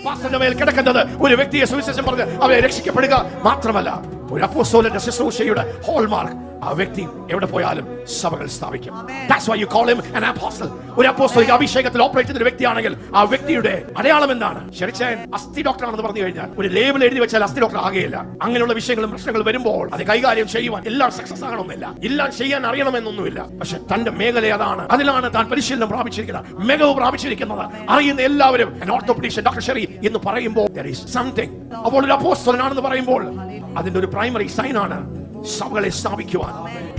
പാസ്റ്ററുടെ മേൽ കിടക്കുന്നത് ഒരു വ്യക്തിയെ സുവിശേഷം പറഞ്ഞ് അവരെ രക്ഷിക്കപ്പെടുക മാത്രമല്ല, ഒരു അപ്പോസ്തലന്റെ ശുശ്രൂഷയുടെ ഹോൾമാർക്ക് ആ വ്യക്തി എവിടെ പോയാലും സഭകൾ സ്ഥാപിക്കും. That's why you call him an apostle. ഒരു അപ്പോസ്തലിക അഭിഷേകത്തിൽ ഓപ്പറേറ്റ് ചെയ്യുന്ന ഒരു വ്യക്തിയാണെങ്കിൽ ആ വ്യക്തിയുടെ അടയാളം എന്താണ്? ശരിച്ചാൻ അസ്ഥി ഡോക്ടർ ആണെന്ന് പറഞ്ഞു കഴിഞ്ഞാൽ ഒരു ലേബിൾ എഴുതി വെച്ചാൽ അസ്ഥി ഡോക്ടർ ആകെയില്ല. അങ്ങനെയുള്ള വിഷയങ്ങളും പ്രശ്നങ്ങളും വരുമ്പോൾ അത് കൈകാര്യം ചെയ്യുവാൻ എല്ലാം സക്സസ് ആകണമെന്നില്ല, എല്ലാം ചെയ്യാൻ അറിയണമെന്നൊന്നുമില്ല. പക്ഷെ തന്റെ മേഖല അതാണ്, അതിലാണ് താൻ പരിശീലനം പ്രാപിച്ചിരിക്കുന്നത്, മികവ് പ്രാപിച്ചിരിക്കുന്നത്. അറിയുന്ന എല്ലാവരും ഓർത്തോപീഡിഷ്യൻ ഡോക്ടർ ഷെറി എന്ന് പറയുമ്പോൾ there is something. അപ്പോൾ ഒരു അപ്പോസ്തലനാണെന്ന് പറയുമ്പോൾ അതിന്റെ ഒരു പ്രൈമറി സൈൻ ആണ് സഭകളെ സ്ഥാപിക്കുവാൻ.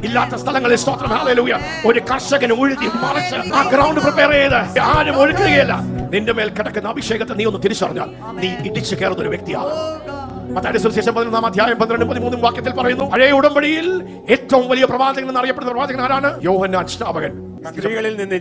ഇല്ലാത്ത സ്ഥലങ്ങളിൽ സ്തോത്രം, ഹല്ലേലൂയ. ഒരു കർഷകൻ ഉഴുതി മറിച്ച് ആ ഗ്രൗണ്ട് പ്രിപ്പയർ ചെയ്ത് ആരും ഒഴുകുകയില്ല. നിന്റെ മേൽ കിടക്കുന്ന അഭിഷേകത്തെ നീ ഒന്ന് തിരിച്ചറിഞ്ഞാൽ നീ ഇടിച്ചു കയറുന്ന ഒരു വ്യക്തിയാണ്. മത്തായിയുടെ സുവിശേഷം 11-ാം അധ്യായം 12-13 വാക്യത്തിൽ പറയുന്നു, പഴയ ഉടമ്പടിയിൽ ഏറ്റവും വലിയ പ്രവാചകൻ എന്നറിയപ്പെടുന്ന പ്രവാചകൻ ആരാണ്? യോഹന്നാൻ സ്നാപകൻ. സ്ത്രീകളിൽ നിന്ന്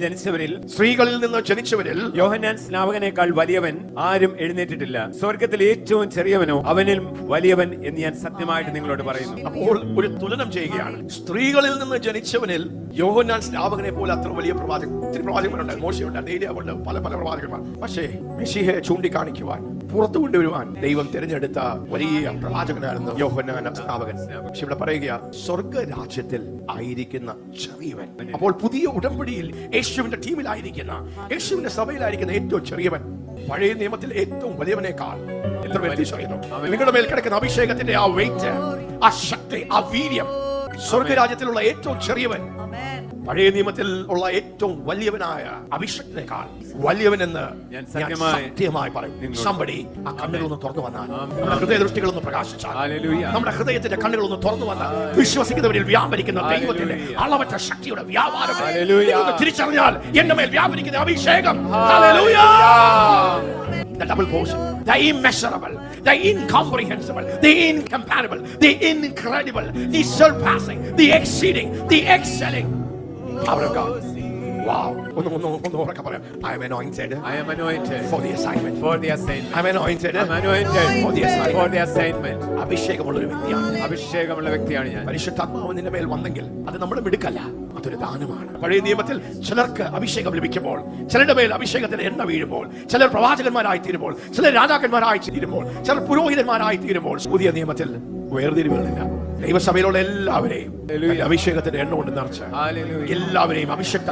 ജനിച്ചവരിൽ യോഹന്നാൻ സ്നാപകനേക്കാൾ വലിയവൻ ആരും എഴുന്നേറ്റിട്ടില്ല. സ്വർഗത്തിൽ ഏറ്റവും ചെറിയവനോ അവനിലും വലിയവൻ എന്ന് ഞാൻ സത്യമായിട്ട് നിങ്ങളോട് പറയുന്നു. അപ്പോൾ ഒരു തുലനം ചെയ്യുകയാണ്. സ്ത്രീകളിൽ നിന്ന് ജനിച്ചവനിൽ യോഹന്നാൻ സ്നാപകനെ പോലെ അത്ര വലിയ പ്രവാചകൻ, ഒത്തിരി പ്രവാചകന്മാരുണ്ട്, മോശയുണ്ട്, ഏലിയാവുണ്ട്, പല പല പ്രവാചകന്മാർ. പക്ഷേ മെശിഹയെ ചൂണ്ടിക്കാണിക്കുവാൻ, പുറത്തു കൊണ്ടുവരുവാൻ ദൈവം തിരഞ്ഞെടുത്ത വലിയ പ്രവാചകനായിരുന്നു യോഹന്നാൻ സ്നാപകൻ. പക്ഷെ ഇവിടെ പറയുക സ്വർഗരാജ്യത്തിൽ ആയിരിക്കുന്ന ചെറിയവൻ. അപ്പോൾ പുതിയ ഉടമ്പടിയിൽ യേശുവിന്റെ ടീമിലായിരിക്കുന്ന, യേശുവിന്റെ സഭയിലായിരിക്കുന്ന ഏറ്റവും ചെറിയവൻ പഴയ നിയമത്തിൽ ഏറ്റവും വലിയവനേക്കാൾ എത്ര വ്യത്യാസം. നിങ്ങളുടെ മേൽ കിടക്കുന്ന അഭിഷേകത്തിന്റെ ആ വെയിറ്റ്, ആ ശക്തി, ആ വീര്യം, സ്വർഗരാജ്യത്തിലുള്ള ഏറ്റവും ചെറിയവൻ പഴയ നിയമത്തിൽ ഉള്ള ഏറ്റവും വലിയവനായ അഭിഷേകത്തിനേക്കാൾ വലിയവനെന്ന് ഞാൻ സത്യമായി പറയും. Somebody ആ കണ്ണുകളൊന്ന് തുറന്നു വന്നാൽ, നമ്മുടെ ഹൃദയ ദൃഷ്ടികളൊന്ന് പ്രകാശിച്ചാൽ, നമ്മുടെ ഹൃദയത്തിന്റെ കണ്ണുകളൊന്ന് തുറന്നു വന്നാൽ വിശ്വസിക്കുന്നവരിൽ വ്യാപരിക്കുന്ന ദൈവത്തിന്റെ അളവറ്റ ശക്തിയുടെ വ്യാപാരം തിരിച്ചറിഞ്ഞാൽ എന്റെ മേൽ വ്യാപരിക്കുന്ന അഭിഷേകം, the double portion, the immeasurable, the incomprehensible, the incomparable, the incredible, the surpassing, the exceeding, the excelling power of God. Wow. ഒന്ന് ഉറക്കെ പറയാം. I am anointed. I am anointed for the assignment. For the assignment. I am anointed. I am anointed for the assignment. For the assignment. അഭിഷേകമുള്ള ഒരു വ്യക്തിയാണ്. അഭിഷേകമുള്ള വ്യക്തിയാണ് ഞാൻ. പരിശുദ്ധാത്മാവ് നിന്റെ മേൽ വന്നെങ്കിൽ അത് നമ്മുടെ മിടുക്കല്ല, അതൊരു ദാനമാണ്. പഴയ നിയമത്തിൽ ചിലർക്ക് അഭിഷേകം ലഭിക്കുമ്പോൾ, ചിലരുടെ മേൽ അഭിഷേകത്തിന് എണ്ണ വീഴുമ്പോൾ, ചിലർ പ്രവാചകന്മാരായി തീരുമ്പോൾ, ചിലർ രാജാക്കന്മാരായി തീരുമ്പോൾ, ചിലർ പുരോഹിതന്മാരായി തീരുമ്പോൾ, പുതിയ നിയമത്തിൽ വേർതിരിവുകളില്ല. ദൈവസഭയിലുള്ള എല്ലാവരെയും അഭിഷേകത്തിന്റെ എണ്ണ കൊണ്ട് നിറച്ച് എല്ലാവരെയും അഭിഷേക.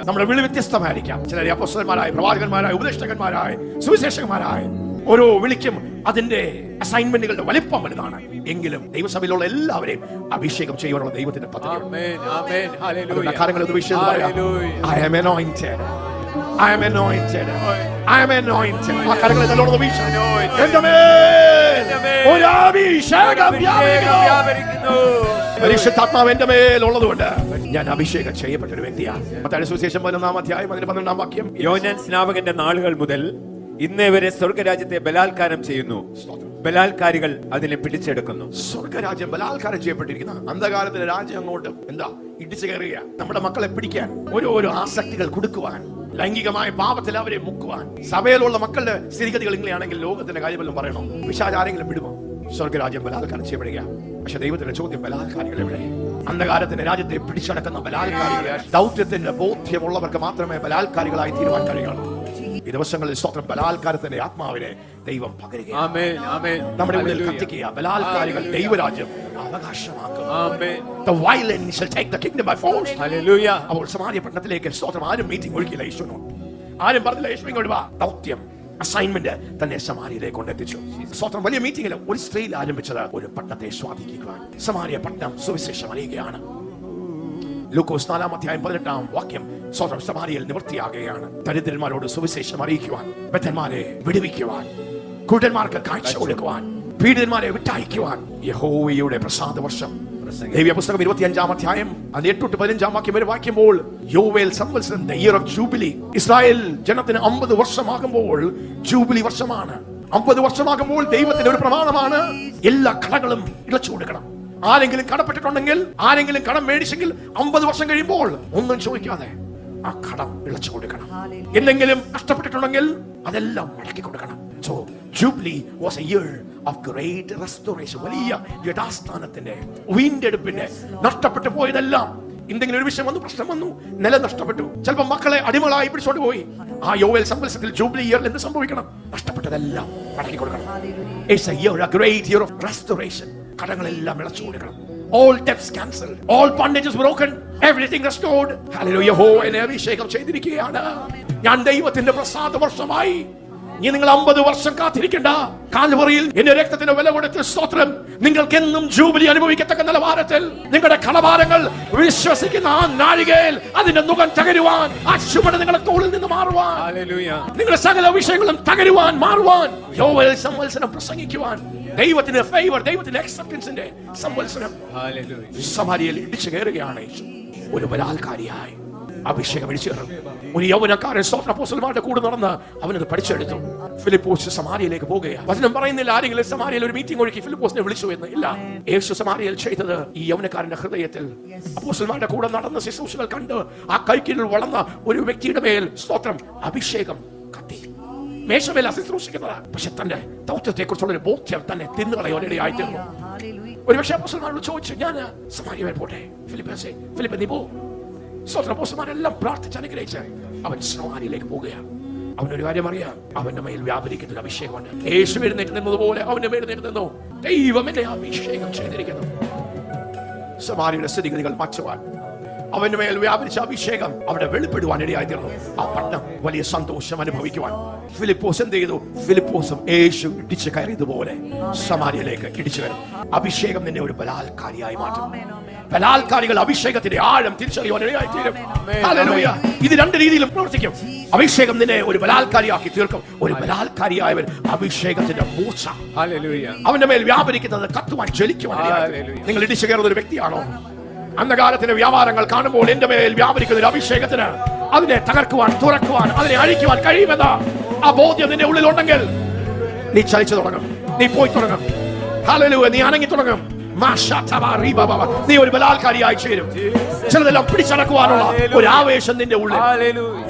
നമ്മുടെ വിളി വ്യത്യസ്തമായിരിക്കാം. ചിലരെ അപ്പോസ്തലന്മാരായി, പ്രവാചകന്മാരായി, ഉപദേഷ്ടകന്മാരായി, സുവിശേഷകന്മാരായി. ഓരോ വിളിക്കും അതിന്റെ അസൈൻമെന്റുകളുടെ വലിപ്പം വലുതാണ്. എങ്കിലും ദൈവസഭയിലുള്ള എല്ലാവരെയും അഭിഷേകം ചെയ്യുവാനുള്ള ദൈവത്തിന്റെ പദ്ധതി. I am anointed. I am anointed. I am anointed. ആ കരങ്ങളെ നല്ലോണം വീശുന്നു. എൻ്റെ മേൽ ഒരു അഭിഷേകം വ്യാപരിക്കുന്നു. പരിശുദ്ധാത്മാവ് എൻ്റെ മേൽ ഉള്ളതുകൊണ്ട് ഞാൻ അഭിഷേകം ചെയ്യപ്പെട്ട ഒരു വ്യക്തിയാണ്. മത്തായിയുടെ സുവിശേഷം 11-ാം അധ്യായം 12-ാം വാക്യം, യോഹന്നാൻ സ്നാപകന്റെ നാളുകൾ മുതൽ ഇന്നേ വരെ സ്വർഗരാജ്യത്തെ ബലാത്കാരം ചെയ്യുന്നു, ബലാത്കാരികൾ അതിനെ പിടിച്ചെടുക്കുന്നു. സ്വർഗരാജ്യം ബലാത്കാരം ചെയ്യപ്പെട്ടിരിക്കുന്ന അന്ധകാരത്തിന്റെ രാജ്യം അങ്ങോട്ട് എന്താ ഇടിച്ചു കയറുക. നമ്മുടെ മക്കളെ പിടിക്കാൻ ഓരോരോ ആസക്തികൾ കൊടുക്കുവാൻ, ലൈംഗികമായ പാപത്തിൽ അവരെ മുക്കുവാൻ. സഭയിലുള്ള മക്കളുടെ സ്ഥിതിഗതികൾ ഇങ്ങനെയാണെങ്കിൽ ലോകത്തിന്റെ കാര്യമെല്ലാം പറയണോ? പിശാച് ആരെങ്കിലും വിടുമോ? സ്വർഗരാജ്യം ബലാത്കാരം ചെയ്യപ്പെടുക. പക്ഷെ ദൈവത്തിന്റെ ചോദ്യം, ബലാത്കാരികൾ എവിടെ? അന്ധകാരത്തിന്റെ രാജ്യത്തെ പിടിച്ചടക്കുന്ന ബലാത്കാരികളെ, ദൗത്യത്തിന്റെ ബോധ്യമുള്ളവർക്ക് മാത്രമേ ബലാത്കാരികളായി തീരുവാൻ കഴിയുള്ളൂ. ഈ ദിവസങ്ങളിൽ സ്തോത്രം, ബലാത്കാരത്തിന്റെ ആത്മാവിനെ ദൈവം പകരുകയാണ്. നമ്മുടെ ഉള്ളിൽ കത്തിക്കുക. ബലാത്കാരികൾ ദൈവരാജ്യം അവകാശമാക്കും. The violent shall take the kingdom by force. Hallelujah. അപ്പോൾ സമാര്യ പട്ടണത്തിലേക്ക് സ്തോത്രം ആരും മീറ്റിംഗ് ഒഴുകിയില്ല. യേശുവിനോട് ആരും പറഞ്ഞില്ല യേശുവിനോട് വാ. ദൗത്യം, അസൈൻമെന്റ് തന്നെ സമാര്യയിലേക്ക് കൊണ്ടെത്തിച്ചു. സ്തോത്രം. വലിയ മീറ്റിംഗിൽ ഒരു സ്ത്രീയിൽ ആരംഭിച്ചത് ഒരു പട്ടണത്തെ സ്വാധീനിക്കുവാൻ. സമാര്യ പട്ടണം സുവിശേഷം അറിയുകയാണ്. ലൂക്കോസ് 4-ാം അധ്യായം 18-ാം വാക്യം, സ്തോത്രം, സമാര്യയിൽ നിവൃത്തിയാകുകയാണ്. ദരിദ്രന്മാരോട് സുവിശേഷം അറിയിക്കുവാൻ, ബദ്ധന്മാരെ വിടുവിക്കുവാൻ, കുരുടന്മാർക്ക് കാഴ്ച കൊടുക്കുവാൻ, പീഡിതന്മാരെ വിട്ടയക്കുവാൻ യഹോവയുടെ പ്രസാദ വർഷം. ലേവ്യ പുസ്തകം 25-ാം അധ്യായം 8-15 വാക്യം വരെ വായിക്കുമ്പോൾ, യോവേൽ സംവത്സരം, the year of jubilee. Israel ജനത്തിന് 50 വർഷമാകുമ്പോൾ ജൂബിലി വർഷമാണ്. 50 വർഷമാകുമ്പോൾ ദൈവത്തിന്റെ ഒരു പ്രമാണമാണ്, എല്ലാ കടങ്ങളും ഇളച്ചു കൊടുക്കണം. ആരെങ്കിലും കടപ്പെട്ടിട്ടുണ്ടെങ്കിൽ, ആരെങ്കിലും കടം മേടിച്ചെങ്കിൽ 50 വർഷം കഴിയുമ്പോൾ ഒന്നും ചോദിക്കാതെ ആ കടം ഇളച്ചു കൊടുക്കണം. എന്തെങ്കിലും നഷ്ടപ്പെട്ടിട്ടുണ്ടെങ്കിൽ അതെല്ലാം മടക്കി കൊടുക്കണം. So Jubilee was a year of great restoration. വലിയ യഥാസ്ഥാനത്തിന്റെ, വീണ്ടെടുപ്പിന്റെ, നഷ്ടപ്പെട്ടു പോയതെല്ലാം എന്തെങ്കിലും ഒരു വിഷയം വന്നു, പ്രശ്നം വന്നു, നില നഷ്ടപ്പെട്ടു, ചിലപ്പോൾ മക്കളെ അടിമകളായി പിടിച്ചോണ്ട് പോയി. ആ യോവേൽ സംവത്സരത്തിൽ ജൂബിലി ഇയറിൽ എന്ത് സംഭവിക്കണം? നഷ്ടപ്പെട്ടതെല്ലാം മടക്കി കൊടുക്കണം. It's a year, a great year of restoration. കടങ്ങളെല്ലാം ഇളച്ചു കൊടുക്കണം. All debts cancelled, all bondages broken, everything restored. Hallelujah. യഹോവയെ അഭിഷേകം ചെയ്തിരിക്കുകയാണ്. ഞാൻ ദൈവത്തിന്റെ പ്രസാദ വർഷമായി. ഇനി നിങ്ങൾ 50 വർഷം കാത്തിരിക്കണ്ട. കാൽവറിയിൽ എന്റെ രക്തത്തിന് വില കൊടുത്ത സ്തോത്രം, നിങ്ങൾക്ക് എന്നും ജൂബിലി അനുഭവിക്കത്തക്ക നിലവാരത്തിൽ നിങ്ങളുടെ കടഭാരങ്ങൾ വിശ്വസിക്കുന്ന ആ നാഴികയിൽ അതിന്റെ മുഖം തകരുവാൻ, ആ ചുമട് നിങ്ങളുടെ തോളിൽ നിന്ന് മാറുവാൻ, നിങ്ങളുടെ സകല വിഷയങ്ങളും തകരുവാൻ, മാറുവാൻ, യോവേൽ സംവത്സരം പ്രസംഗിക്കുവാൻ, ദൈവത്തിന്റെ ഫേവർ, ദൈവത്തിന്റെ അക്സെപ്റ്റൻസിന്റെ സംവത്സരം സമാരിയയിൽ ഇടിച്ചു കയറുകയാണ്. ഒരു ബലാൽക്കാരിയായി അഭിഷേകം ഇടിച്ചു കയറും. ഒരു യൗവനക്കാരൻ അപ്പോസ്തലന്മാരുടെ കൂടെ നടന്ന് അവനത് പഠിച്ചെടുത്തു. ഫിലിപ്പോസ് സമാരിയയിലേക്ക് പോകുകയാണ്. വചനം പറയുന്നില്ല ആരെങ്കിലും സമാരിയയിൽ ഒരു മീറ്റിംഗ് ഒഴുക്കി ഫിലിപ്പോസിനെ വിളിച്ചു എന്ന്. ഇല്ല, യേശു സമാരിയയിൽ ചെയ്തത് ഈ യൗവനക്കാരന്റെ ഹൃദയത്തിൽ അപ്പോസ്തലന്മാരുടെ കൂടെ നടന്ന ശുശ്രൂഷകൾ കണ്ട് ആ കൈക്കീഴിൽ വളർന്ന ഒരു വ്യക്തിയുടെ മേൽ സ്തോത്രം അഭിഷേകം കത്തി. മേശമേല ശുശ്രൂഷിക്കുന്നത്, പക്ഷെ തന്റെ ദൗത്യത്തെ കുറിച്ചുള്ള ഒരു ബോധ്യം തന്നെ തിന്നുകളയോടെയായി തീർന്നു. ഒരുപക്ഷെ അപ്പോസ്തലന്മാരോട് ചോദിച്ചു, ഞാൻ സമാരിയ വരെ പോട്ടെ? ഫിലിപ്പ് നീ പോ. സ്വതന്ത്രമാരെല്ലാം പ്രാർത്ഥിച്ച് അനുഗ്രഹിച്ച് അവൻ സമാരിയിലേക്ക് പോകുകയാണ്. അവനൊരു കാര്യം അറിയാം, അവന്റെ മേൽ വ്യാപരിക്കുന്ന ഒരു അഭിഷേകമുണ്ട്. യേശു എഴുന്നേറ്റ് നിന്നതുപോലെ അവന്റെ മേൽ നിന്നു ദൈവം എന്നെ അഭിഷേകം ചെയ്തിരിക്കുന്നു. സമാരിയുടെ സ്ഥിതിഗതികൾ മാറ്റുവാൻ അവന്റെ മേൽ വ്യാപരിച്ച അഭിഷേകം അവിടെ വെളിപ്പെടുവാൻ ഇടയായി തീർന്നു. ആ പട്ടണം വലിയ സന്തോഷം അനുഭവിക്കുവാൻ ഫിലിപ്പോസ് എന്ത് ചെയ്തു? ഫിലിപ്പോസും യേശു ഇടിച്ചു കയറിയതുപോലെ സമാരിയയിലേക്ക് ഇടിച്ചു കയറും. അഭിഷേകം നിന്നെ ഒരു ബലാൽക്കാരിയായി മാറ്റും. ബലാൽക്കാരികൾ അഭിഷേകത്തിന്റെ ആഴം തിരിച്ചറിയുവാൻ ഇടയായി തീരും. ഹല്ലേലൂയ. ഇത് രണ്ട് രീതിയിലും പ്രവർത്തിക്കും. അഭിഷേകം നിന്നെ ഒരു ബലാൽക്കാരിയാക്കി തീർക്കും. ഒരു ബലാൽക്കാരിയായവൻ അഭിഷേകത്തിന്റെ മൂർച്ച അവന്റെ മേൽ വ്യാപരിക്കുന്നത് കത്തുവാൻ ജ്വലിക്കുവാൻ. നിങ്ങൾ ഇടിച്ചു കയറുന്ന ഒരു വ്യക്തിയാണോ? അന്ധകാരത്തിന്റെ വ്യാപാരങ്ങൾ കാണുമ്പോൾ എന്റെ മേൽ വ്യാപരിക്കുന്ന ഒരു അഭിഷേകത്തിന് അതിനെ തകർക്കുവാൻ, തുറക്കുവാൻ, അതിനെ അഴിക്കുവാൻ കഴിയുമെന്ന ആ ബോധ്യം നിന്റെ ഉള്ളിലുണ്ടെങ്കിൽ നീ ചലിച്ചു തുടങ്ങും, നീ പോയി തുടങ്ങും. ഹല്ലേലൂയ. നീ അനങ്ങി തുടങ്ങും. നീ ഒരു ബലാൽക്കാരിയായി ചേരും. ചിലതെല്ലാം പിടിച്ചടക്കുവാനുള്ള ഒരു ആവേശം നിന്റെ ഉള്ളിൽ.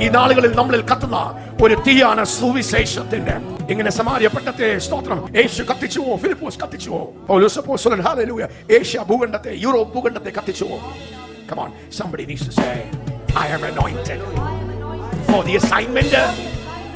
ഈ നാളുകളിൽ നമ്മളിൽ കത്തുന്ന ഒരു തീയാണ് സുവിശേഷത്തിന്റെ. ഇങ്ങനെ സമാരിയ പട്ടണത്തെ സ്തോത്രം യേശു കത്തിച്ചുവോ? ഫിലിപ്പോസ് കത്തിച്ചുവോ? പൗലോസ് അപ്പോസ്തലൻ ഹല്ലേലൂയ ഏഷ്യ ഭൂഖണ്ഡത്തെ, യൂറോപ്പ് ഭൂഖണ്ഡത്തെ കത്തിച്ചുവോ? Come on, somebody needs to say, I am anointed for the assignment.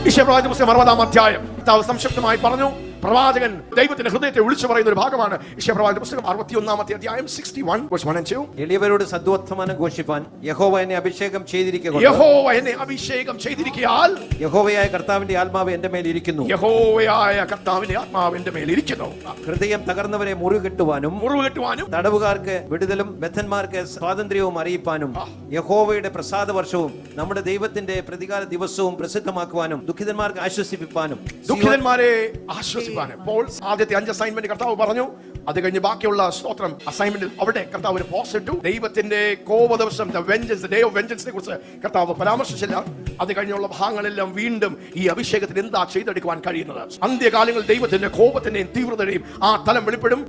യശയ്യാപ്രവാചകന്റെ പുസ്തകം 60-ാം അധ്യായം സംക്ഷിപ്തമായി പറഞ്ഞു. പ്രവാചകൻ ദൈവത്തിന്റെ ഹൃദയത്തെ വിളിച്ചു പറയുന്ന ഒരു ഭാഗമാണ് യശയ്യാപ്രവാചകന്റെ പുസ്തകം 61-ാമത്തെ അധ്യായം 61 verse 1 and 2. എളിയവരോട് സദ്വർത്തമാനം ഘോഷിപ്പാൻ യഹോവ എന്നെ അഭിഷേകം ചെയ്തിരിക്കുകയാൽ, യഹോവ എന്നെ അഭിഷേകം ചെയ്തിരിക്കുകയാൽ, യഹോവയായ കർത്താവിന്റെ ആത്മാവ് എന്റെ മേൽ ഇരിക്കുന്നു. യഹോവയായ കർത്താവിന്റെ ആത്മാവ് എന്റെ മേൽ ഇരിക്കുന്നു. ഹൃദയം തകർന്നവരെ മുറികെട്ടുവാനും തടവുകാർക്ക് വിടുതലും ബദ്ധന്മാർക്ക് സ്വാതന്ത്ര്യവും അറിയിപ്പാനും യഹോവയുടെ പ്രസാദ വർഷവും നമ്മുടെ ദൈവത്തിന്റെ പ്രതികാര ദിവസവും പ്രസിദ്ധമാക്കുവാനും ദുഃഖിതന്മാർക്ക് ആശ്വസിപ്പിപ്പാനും. ദുഃഖിതന്മാരെ ആശ്വസിപ്പാനും. അപ്പോൾ ആദ്യത്തെ 5 അസൈൻമെന്റ് കർത്താവ് പറഞ്ഞു. അത് കഴിഞ്ഞ് ബാക്കിയുള്ള സ്തോത്രം അസൈൻമെന്റിൽ അവിടെ കർത്താവ് ഒരു പോസ് ഇട്ടു. ദൈവത്തിന്റെ കോപ ദിവസം, ഡേ ഓഫ് വെഞ്ചൻസിനെ കുറിച്ച് കർത്താവ് പരാമർശിച്ചില്ല. അത് കഴിഞ്ഞുള്ള ഭാഗങ്ങളെല്ലാം വീണ്ടും ഈ അഭിഷേകത്തിന് എന്താ ചെയ്തെടുക്കുവാൻ കഴിയുന്നത്. അന്ത്യകാലങ്ങളിൽ ദൈവത്തിന്റെ കോപത്തിന്റെയും തീവ്രതയുടെയും ആ തലം വെളിപ്പെടും.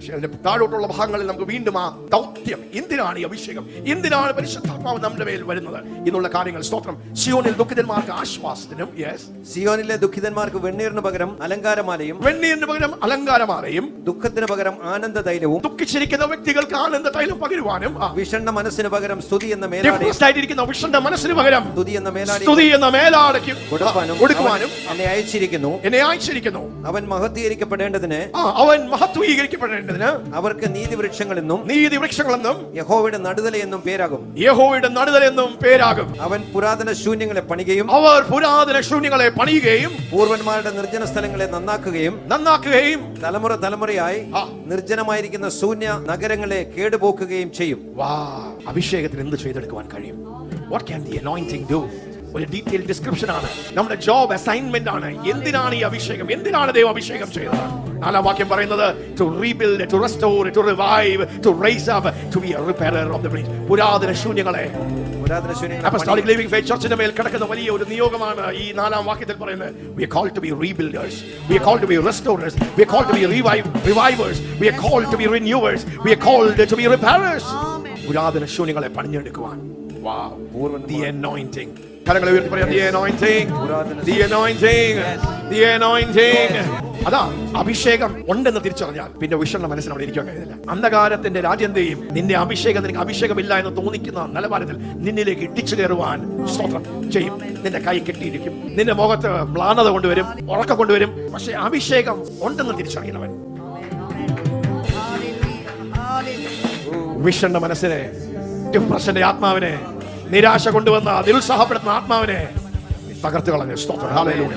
താഴോട്ടുള്ള ഭാഗങ്ങളിൽ നമുക്ക് വീണ്ടും ആ ദൗത്യം, എന്തിനാണ് ഈ അഭിഷേകം, എന്തിനാണ് പരിശുദ്ധാത്മാവ് നമ്മുടെ മേൽ വരുന്നത് എന്നുള്ള കാര്യങ്ങൾ സ്തോത്രം. സിയോനിൽ ദുഃഖിതന്മാർക്ക് ആശ്വാസത്തിനും, സിയോനിലെ ദുഃഖിതന്മാർക്ക് വെണ്ണീറിന് പകരം അലങ്കാരമാലയും, വെണ്ണീറിന് പകരം അലങ്കാരമാലയും, ദുഃഖത്തിന് പകരം ആനന്ദ തൈലവും, ദുഃഖിച്ചിരിക്കുന്ന വ്യക്തികൾക്ക് ആനന്ദ തൈലം പകരുവാനും, വിഷണ്ണ മനസ്സിന് പകരം സ്തുതി എന്ന മേലാടയും, വിഷണ്ണ മനസ്സിന് പകരം സ്തുതി എന്ന മേലാടയ്ക്കും കൊടുക്കുവാനും എന്നെ അയച്ചിരിക്കുന്നു. അവൻ മഹത്വീകരിക്കപ്പെടേണ്ടതിന് അവർക്ക് നീതിവൃക്ഷങ്ങളെന്നും യഹോവയുടെ നടുതലയെന്നും പേരാകും. അവൻ പുരാതന ശൂന്യങ്ങളെ പണിയുകയും പൂർവന്മാരുടെ നിർജ്ജന സ്ഥലങ്ങളെ നന്നാക്കുകയും തലമുറയായി നിർജ്ജനമായിരിക്കുന്ന ശൂന്യ നഗരങ്ങളെ കേടുപോക്കുകയും ചെയ്യും. അഭിഷേകത്തിന് എന്ത് ചെയ്തെടുക്കുവാൻ കഴിയും? What can the anointing do? ഒരു ഡീറ്റെയിൽ ഡിസ്ക്രിപ്ഷൻ ആണ്. നമ്മുടെ ജോബ് അസൈൻമെന്റ് ആണ്. എന്തിനാണ് ഈ അഭിഷേകം? എന്തിനാണ് ദൈവം അഭിഷേകം ചെയ്തത്? 4-ാം വാക്യം പറയുന്നത് to rebuild, to restore, to revive, to raise up, to be a repairer of the breach. പുരാതന ശൂന്യങ്ങളെ Apostolic Living Faith Churchന്റെ മേൽ കിടക്കുന്ന വലിയ ഒരു നിയോഗമാണ് ഈ 4-ാം വാക്യത്തിൽ പറയുന്നത്. We are called to be rebuilders. We are called to be restorers. We are called to be revivers. We are called to be renewers. We are called to be repairers. പുരാതന ശൂന്യങ്ങളെ പണിഞ്ഞെടുക്കുവാൻ. Wow, the anointing. കരങ്ങളെ ഉയർത്തി പറയാം, the anointing, the anointing, the anointing. അതാ അഭിഷേകം ഉണ്ടെന്ന് തിരിച്ചറിഞ്ഞാൽ പിന്നെ വിഷണ്ണ മനസ്സിൽ അവിടെ ഇരിക്കാൻ കഴിയില്ല. അന്ധകാരത്തിന്റെ രാജ്യത്തെയും നിന്റെ അഭിഷേകം നിനക്ക് അഭിഷേകമില്ല എന്ന് തോന്നിക്കുന്ന നിലവാരത്തിൽ നിന്നിലേക്ക് ഇടിച്ചു കയറുവാൻ സ്തോത്രം ചെയ്യും. നിന്റെ കൈ കെട്ടിയിരിക്കും, നിന്റെ മുഖത്ത് മ്ലാനത കൊണ്ടുവരും, ഉറക്കം കൊണ്ടുവരും. പക്ഷെ അഭിഷേകം ഉണ്ടെന്ന് തിരിച്ചറിയണവൻ വിഷണ്ണ മനസ്സിനെ, ഡിപ്രഷന്റെ ആത്മാവിനെ, നിരാശ കൊണ്ടുവന്ന നിരുത്സാഹപ്പെടുത്തുന്ന ആത്മാവിനെ തകർത്ത് കളഞ്ഞു. സ്തോത്രം, ഹല്ലേലൂയ.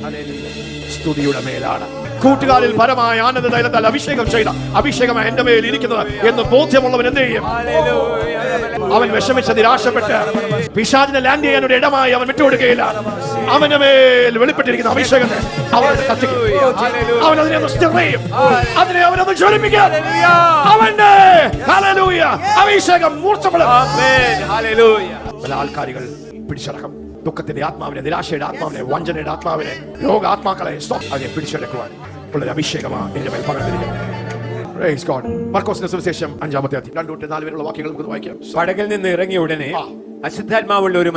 സ്തുതിയുടെ മേലാണ് കൂട്ടുകാരിൽ പരമായ ആനന്ദ തൈലത്താൽ അഭിഷേകം ചെയ്ത അഭിഷേകം എന്റെ മേൽ ഇരിക്കുന്നത് എന്ന് ബോധ്യമുള്ളവൻ എന്ത് ചെയ്യും? അവൻ വിഷമിച്ച് നിരാശപ്പെട്ട് പിശാചിനെ ലാൻഡ് ചെയ്യാൻ ഒരു ഇടമായി അവൻ വിട്ടുകൊടുക്കുകയില്ല. അവന്റെ മേൽ വെളിപ്പെട്ടിരിക്കുന്ന അഭിഷേകത്തെ അവൻ കത്തിക്കും. അവൻ അതിനെ ഒന്ന് stir ചെയ്യും. അതിനെ അവനൊന്ന് ജ്വലിപ്പിക്കും. അവന്റെ ഹല്ലേലൂയ അഭിഷേകം മൂർച്ചപ്പെടും. ബലാൽക്കാരികൾ പിടിച്ചടക്കം ദുഃഖത്തിന്റെ ആത്മാവിനെ, നിരാശയുടെ ആത്മാവിനെ, വഞ്ചനയുടെ ആത്മാവിനെ, രോഗാത്മാക്കളെ അതിനെ പിടിച്ചെടുക്കുവാൻ ഉള്ള അഭിഷേകമാണ് എന്റെ മേൽ പകർന്നിരിക്കുന്നത്. Praise God. മർക്കോസിന്റെ സുവിശേഷം 5-ാമത്തെ അധ്യായം 2-4 വരെയുള്ള വാക്യങ്ങൾ നമുക്ക് വായിക്കാം. പടകിൽ നിന്ന് ഇറങ്ങിയ ഉടനെ അശുദ്ധാത്മാവുള്ള ഒരു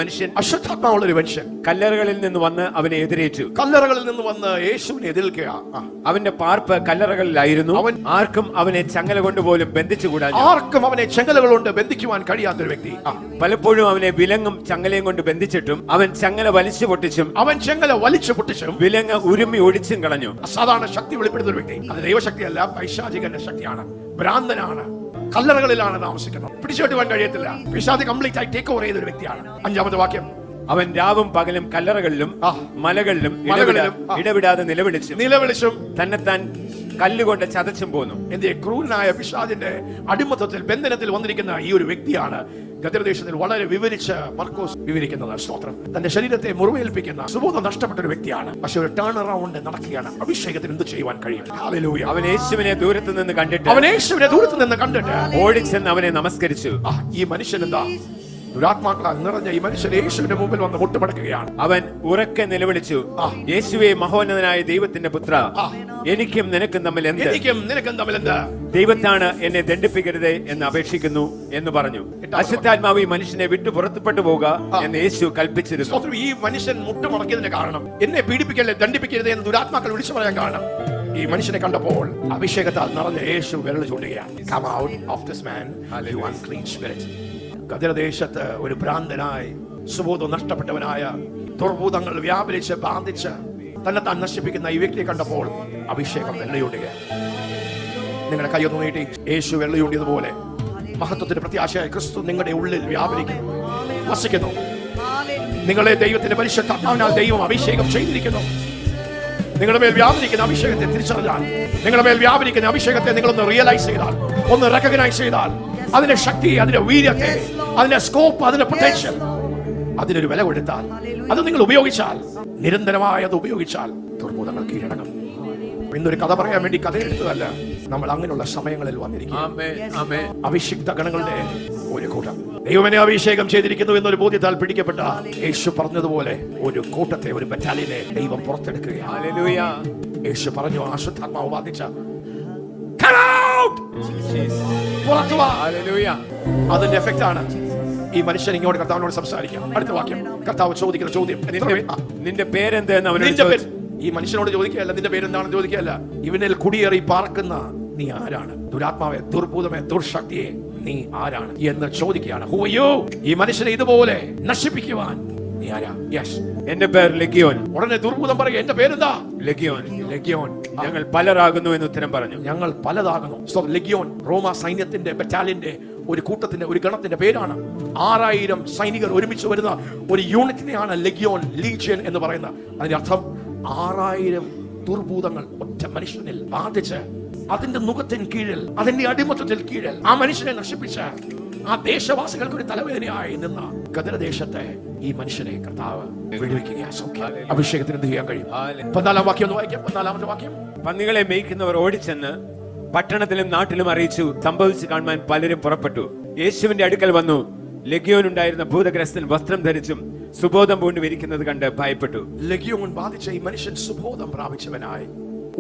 മനുഷ്യൻ കല്ലറകളിൽ നിന്ന് വന്ന് അവനെ എതിരേറ്റു. കല്ലറകളിൽ നിന്ന് വന്ന് യേശുവിനെ എതിർക്കുക. അവന്റെ പാർപ്പ് കല്ലറകളിലായിരുന്നു. ആർക്കും അവനെ ചങ്ങല കൊണ്ടുപോലും ബന്ധിച്ചുകൂടാ. ആർക്കും അവനെ ചങ്ങലകൾ കൊണ്ട് ബന്ധിക്കുവാൻ കഴിയാത്തൊരു വ്യക്തി. പലപ്പോഴും അവനെ വിലങ്ങും ചങ്ങലയും കൊണ്ട് ബന്ധിച്ചിട്ടും അവൻ ചങ്ങല വലിച്ചു പൊട്ടിച്ചും വിലങ്ങ് ഉരുമ്മി ഒടിച്ചും കളഞ്ഞു. അസാധാരണ ശക്തി വെളിപ്പെടുന്ന ഒരു വ്യക്തി. അത് ദൈവശക്തിയല്ല, പൈശാചികന്റെ ശക്തിയാണ്. ഭ്രാന്തനാണ്, കല്ലറകളിലാണ് താമസിക്കുന്നത്, പിടിച്ചുകെട്ടുവാൻ കഴിയത്തില്ല. പിശാച് കംപ്ലീറ്റ് ആയി ടേക്ക് ഓവർ ചെയ്ത ഒരു വ്യക്തിയാണ്. 5-ാമത്തെ വാക്യം. അവൻ രാവും പകലും കല്ലറകളിലും മലകളിലും ഇടവിടാതെ നിലവിളിച്ചും തന്നെത്താൻ കല്ലുകൊണ്ട് ചതച്ചും പോന്നു. എന്റെ ക്രൂരനായ പിശാചിന്റെ അടിമത്തത്തിൽ ബന്ധനത്തിൽ വന്നിരിക്കുന്ന ഈ ഒരു വ്യക്തിയാണ് ഗദരദേശത്തിൽ വളരെ വിവരിച്ച് മർക്കോസ് വിവരിക്കുന്നത്. സ്തോത്രം. തന്റെ ശരീരത്തെ മുറിവേൽപ്പിക്കുന്ന സുബോധം നഷ്ടപ്പെട്ട ഒരു വ്യക്തിയാണ്. പക്ഷെ ഒരു ടേൺ അറൗണ്ട് നടക്കുകയാണ്. അഭിഷേകത്തിന് എന്ത് ചെയ്യുവാൻ കഴിയും? ഹല്ലേലൂയ. അവൻ യേശുവിനെ ദൂരത്ത് നിന്ന് കണ്ടിട്ട് ഓടിച്ചെന്ന് അവനെ നമസ്കരിച്ചു. ഈ മനുഷ്യൻ എന്താ? ദുരാത്മാക്കളാൽ നിറഞ്ഞ ഈ മനുഷ്യൻ യേശുവിന്റെ മുമ്പിൽ വന്ന് മുട്ടുമടക്കുകയാണ്. അവൻ ഉറക്കെ നിലവിളിച്ചു, യേശുവേ, മഹോന്നതനായ ദൈവത്തിന്റെ പുത്ര, എനിക്കും നിനക്കും തമ്മിൽ എന്ത്? ദൈവത്താണ് എന്നെ ദണ്ഡിപ്പിക്കരുതേ എന്ന് അപേക്ഷിക്കുന്നു എന്ന് പറഞ്ഞു. അശുദ്ധാത്മാവ് ഈ മനുഷ്യനെ വിട്ടു പുറത്തുപ്പെട്ടു പോവുക എന്ന് യേശു കൽപ്പിച്ചിരുന്നു. ഈ മനുഷ്യൻ മുട്ടുമടക്കിയതിന്റെ കാരണം, എന്നെ പീഡിപ്പിക്കരുത്, ദണ്ഡിപ്പിക്കരുത് എന്ന് ദുരാത്മാക്കൾ വിളിച്ചു പറയാൻ കാരണം, ഈ മനുഷ്യനെ കണ്ടപ്പോൾ അഭിഷേകത്താൽ നിറഞ്ഞ യേശു വിരൽ ചൂണ്ടുകയാണ്. Come out of this man, you unclean spirit. ഗദരദേശത്ത് ഒരു ഭ്രാന്തനായി, സുബോധം നഷ്ടപ്പെട്ടവനായ, ദുർഭൂതങ്ങൾ വ്യാപരിച്ച് ബാധിച്ച് തന്നെ താൻ നശിപ്പിക്കുന്ന ഈ വ്യക്തിയെ കണ്ടപ്പോൾ അഭിഷേകം വെള്ളയൂണ്ടുകയാണ്. നിങ്ങളുടെ കൈയൊന്ന് നീട്ടി യേശു വെള്ളയൂണ്ടിയതുപോലെ മഹത്വത്തിന്റെ പ്രത്യാശയായ ക്രിസ്തു നിങ്ങളുടെ ഉള്ളിൽ വ്യാപരിക്കുന്നു, വസിക്കുന്നു. നിങ്ങളെ ദൈവത്തിന്റെ പരിശുദ്ധാത്മാവിനാൽ ദൈവം അഭിഷേകം ചെയ്തിരിക്കുന്നു. നിങ്ങളുടെ മേൽ വ്യാപരിക്കുന്ന അഭിഷേകത്തെ തിരിച്ചറിഞ്ഞാൽ, നിങ്ങളുടെ മേൽ വ്യാപരിക്കുന്ന അഭിഷേകത്തെ നിങ്ങളൊന്ന് റിയലൈസ് ചെയ്താൽ, ഒന്ന് റെക്കഗ്നൈസ് ചെയ്താൽ, അതിന്റെ ശക്തി, അതിന്റെ വീര്യത്തെ, അതിന്റെ സ്കോപ്പ്, അതിന്റെ പൊട്ടൻഷ്യൽ, അതിനൊരു വില കൊടുത്താൽ, അത് നിങ്ങൾ ഉപയോഗിച്ചാൽ, നിരന്തരമായി അത് ഉപയോഗിച്ചാൽ ദുർഭൂതങ്ങൾ കീഴടങ്ങും. ഇന്നൊരു കഥ പറയാൻ വേണ്ടി കഥ എടുത്തതല്ല, നമ്മൾ അങ്ങനെയുള്ള സമയങ്ങളിൽ വന്നിരിക്കും. അഭിഷിക്ത ഗണങ്ങളുടെ ഒരു കൂട്ടം ദൈവനെ അഭിഷേകം ചെയ്തിരിക്കുന്നു എന്നൊരു ബോധ്യത്താൽ പിടിക്കപ്പെട്ട യേശു പറഞ്ഞതുപോലെ ഒരു കൂട്ടത്തെ, ഒരു ബറ്റാലിയനെ ദൈവം പുറത്തെടുക്കുകയാണ്. യേശു പറഞ്ഞു, അശുദ്ധാത്മാവ് ബാധിച്ച അതിന്റെ എഫക്റ്റ് ആണ് ഈ മനുഷ്യൻ ഇങ്ങോട്ട് കർത്താവിനോട് സംസാരിക്കാം. അടുത്ത വാക്യം, കർത്താവ് ചോദിക്കുന്ന ചോദ്യം, നിന്റെ പേരെന്ത്? ഈ മനുഷ്യനോട് ചോദിക്കുകയല്ല, നിന്റെ പേരെന്താണെന്ന് ചോദിക്കുകയല്ല, ഇവനിൽ കുടിയേറി പാർക്കുന്ന നീ ആരാണ്? ദുരാത്മാവെ, ദുർഭൂതമേ, ദുർശക്തിയെ, നീ ആരാണ് എന്ന് ചോദിക്കുകയാണ്. Who are you? ഈ മനുഷ്യനെ ഇതുപോലെ നശിപ്പിക്കുവാൻ നീ ആരാ? യെസ്, എന്റെ പേര് ലെഗിയോൻ. ഉടനെ ദുർഭൂതം പറയുക, എന്റെ പേരെന്താ? ലെഗിയോൻ. ഞങ്ങൾ പലരാകുന്നു എന്ന് ഉത്തരം പറഞ്ഞു. ഞങ്ങൾ പലതാകുന്നു. ലെഗിയോൻ റോമ സൈന്യത്തിന്റെ ബറ്റാലിയന്റെ ഒരു കൂട്ടത്തിന്റെ, ഒരു ഗണത്തിന്റെ പേരാണ്. 6000 സൈനികർ ഒരുമിച്ച് വരുന്ന ഒരു യൂണിറ്റിനെയാണ് ലെഗിയോൻ, ലീജിയൻ എന്ന് പറയുന്നത്. അതിന്റെ അർത്ഥം 6000 ദുർഭൂതങ്ങൾ ഒറ്റ മനുഷ്യനിൽ ബാധിച്ച് അതിന്റെ നുഖത്തിന് കീഴിൽ, അതിന്റെ അടിമത്തത്തിൽ കീഴിൽ ആ മനുഷ്യനെ നശിപ്പിച്ച ആ ദേശവാസികൾക്ക് ഒരു തലവേദനയായി നിന്ന ഗദരദേശത്തെ ഈ മനുഷ്യനെ കർത്താവ് വിടുവിക്കുകയാണ്. അഭിഷേകത്തിന് എന്ത് ചെയ്യാൻ കഴിയും? 14-ാം വാക്യം ഒന്ന് വായിക്കാം. 14-ാമത്തെ വാക്യം. പന്നികളെ മേയ്ക്കുന്നവർ ഓടിച്ചെന്ന് പട്ടണത്തിലും നാട്ടിലും അറിയിച്ചു. സംഭവിച്ചു കാണുവാൻ പലരും പുറപ്പെട്ടു. യേശുവിന്റെ അടുക്കൽ വന്നു. ലെഗിയോൻ ഉണ്ടായിരുന്ന ഭൂതഗ്രസ്തൻ വസ്ത്രം ധരിച്ചും സുബോധം പൂണ്ടു ഇരിക്കുന്നത് കണ്ട് ഭയപ്പെട്ടു. ലെഗിയോൻ ബാധിച്ച ഈ മനുഷ്യൻ സുബോധം പ്രാപിച്ചവനായി,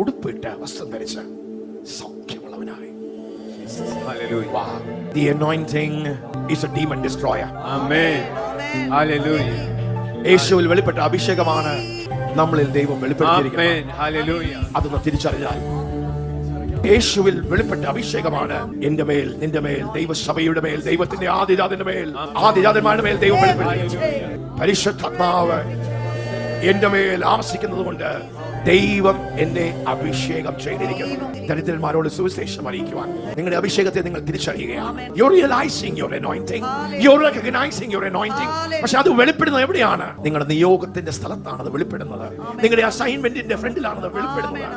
ഉടുപ്പിട്ട് വസ്ത്രം ധരിച്ച് സൗഖ്യമുള്ളവനായി. Hallelujah. The anointing is a demon destroyer. Amen. Hallelujah. യേശുവിൽ വെളിപ്പെട്ട അഭിഷേകമാണ് നമ്മളിൽ ദൈവം വെളിപ്പെടുത്തിയിരിക്കുന്നു. Amen. Hallelujah. അതൊന്ന് തിരിച്ചറിഞ്ഞാൽ യേശുവിൽ വെളിപ്പെട്ട അഭിഷേകമാണ് എന്റെ മേൽ, നിന്റെ മേൽ, ദൈവസഭയുടെ മേൽ, ദൈവത്തിന്റെ ആദിജാതന്റെ മേൽ, ആദിജാതന്മാരുടെ മേൽ ദൈവം വെളിപ്പെടുത്തി. പരിശുദ്ധാത്മാവ് എന്റെ മേൽ ആവസിക്കുന്നത് കൊണ്ട് ദൈവം എന്നെ അഭിഷേകം ചെയ്തിരിക്കുന്നു. ദരിദ്രന്മാരോട് സുവിശേഷം അറിയിക്കുവാൻ നിങ്ങളുടെ അഭിഷേകത്തെ നിങ്ങൾ തിരിച്ചറിയുകയാണ്. You're realizing your anointing. You're recognizing your anointing. പക്ഷെ അത് വെളിപ്പെടുന്നത് എവിടെയാണ്? നിങ്ങളുടെ നിയോഗത്തിന്റെ സ്ഥലത്താണ് അത് വെളിപ്പെടുന്നത്. നിങ്ങളുടെ അസൈൻമെന്റിന്റെ ഫ്രണ്ടിലാണ് അത് വെളിപ്പെടുന്നത്.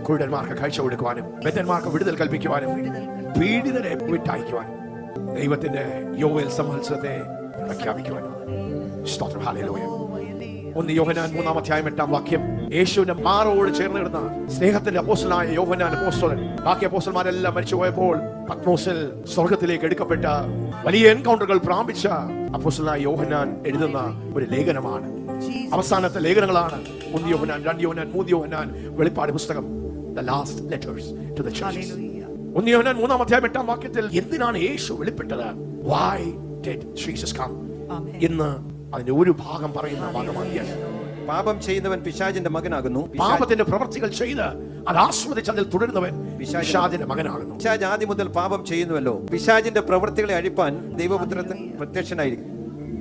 കുരുടന്മാർക്ക് കാഴ്ച കൊടുക്കുവാനും, ബദ്ധന്മാർക്ക് വിടുതൽ കൽപ്പിക്കുവാനും, പീഡിതരെ വിട്ടയക്കുവാനും, ദൈവത്തിന്റെ യോവേൽ സംവത്സരത്തെ പ്രഖ്യാപിക്കുവാനും. സ്തോത്രം. ഹല്ലേലൂയ. 1 യോഹന്നാൻ 3:8 യേശുവിന്റെ മാറോട് ചേർന്ന് കിടന്ന സ്നേഹത്തിന്റെ അപ്പോസ്തലനായ യോഹന്നാൻ അപ്പോസ്തലൻ, ബാക്കി അപ്പോസ്തലന്മാരെല്ലാം മരിച്ചുപോയപ്പോൾ പത്മോസിൽ സ്വർഗത്തിലേക്ക് എടുക്കപ്പെട്ട വലിയ എൻകൗണ്ടറുകൾ പ്രാപിച്ച അപ്പോസ്തലനായ യോഹന്നാൻ എഴുതുന്ന ഒരു ലേഖനമാണ്. അവസാനത്തെ ലേഖനങ്ങളാണ് 1 യോഹന്നാൻ, 2 യോഹന്നാൻ, 3 യോഹന്നാൻ, വെളിപ്പാട് പുസ്തകം. The last letters to the churches. 1 യോഹന്നാൻ 3:8 എന്തിനാണ് യേശു വെളിപ്പെട്ടത്? Why did Jesus come? ഇന്ന് അതിന്റെ ഒരു ഭാഗം പറയുന്ന ഭാഗമാണ്. പാപം ചെയ്യുന്നവൻ പിശാചിന്റെ മകനാകുന്നു. പാപത്തിന്റെ പ്രവൃത്തികൾ ചെയ്ത് അത് ആസ്വദിച്ച് അതിൽ തുടരുന്നവൻ പിശാചിന്റെ മകനാകുന്നു. പിശാച് ആദ്യം മുതൽ പാപം ചെയ്യുന്നുവല്ലോ. പിശാചിന്റെ പ്രവൃത്തികളെ അഴിപ്പാൻ ദൈവപുത്രൻ പ്രത്യക്ഷനായിരിക്കും.